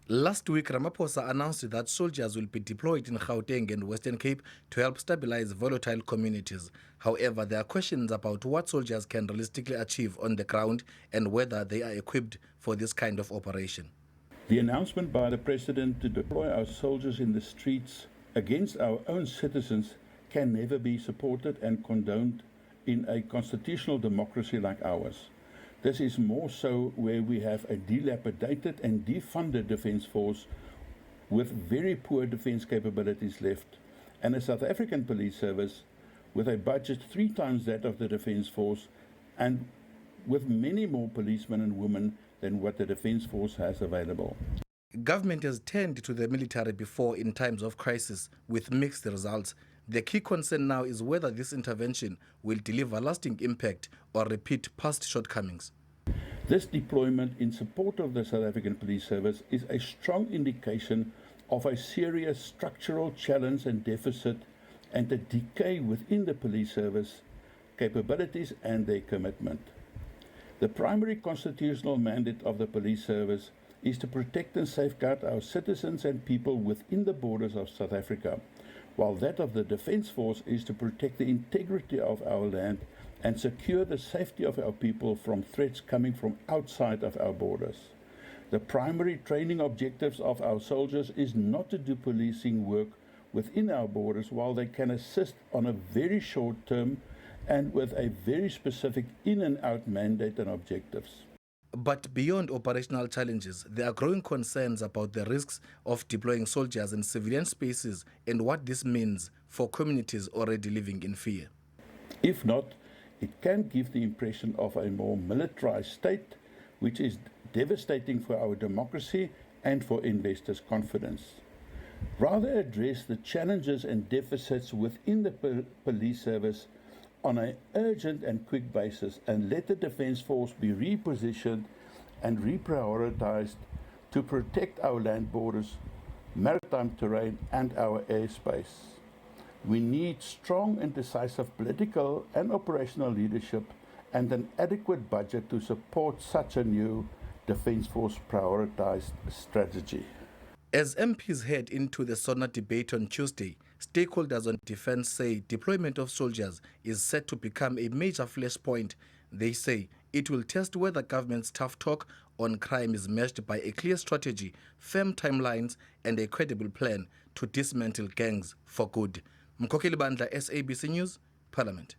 Last week, Ramaphosa announced that soldiers will be deployed in Gauteng and Western Cape to help stabilize volatile communities. However, there are questions about what soldiers can realistically achieve on the ground and whether they are equipped for this kind of operation. The announcement by the President to deploy our soldiers in the streets against our own citizens can never be supported and condoned in a constitutional democracy like ours. This is more so where we have a dilapidated and defunded defence force with very poor defence capabilities left, and a South African police service with a budget 3 times that of the defence force and with many more policemen and women than what the defence force has available. Government has turned to the military before in times of crisis with mixed results. The key concern now is whether this intervention will deliver lasting impact or repeat past shortcomings. This deployment in support of the South African Police Service is a strong indication of a serious structural challenge and deficit and a decay within the police service capabilities and their commitment. The primary constitutional mandate of the police service is to protect and safeguard our citizens and people within the borders of South Africa, while that of the Defence Force is to protect the integrity of our land and secure the safety of our people from threats coming from outside of our borders. The primary training objectives of our soldiers is not to do policing work within our borders, while they can assist on a very short term and with a very specific in and out mandate and objectives. But beyond operational challenges, there are growing concerns about the risks of deploying soldiers in civilian spaces and what this means for communities already living in fear. If not, it can give the impression of a more militarized state, which is devastating for our democracy and for investors' confidence. Rather address the challenges and deficits within the police service on an urgent and quick basis and let the Defence Force be repositioned and reprioritized to protect our land borders, maritime terrain and our airspace. We need strong and decisive political and operational leadership and an adequate budget to support such a new Defence Force prioritized strategy. As MPs head into the SONA debate on Tuesday, stakeholders on defense say deployment of soldiers is set to become a major flashpoint. They say it will test whether government's tough talk on crime is matched by a clear strategy, firm timelines, and a credible plan to dismantle gangs for good. Mkokeli Bandla, SABC News, Parliament.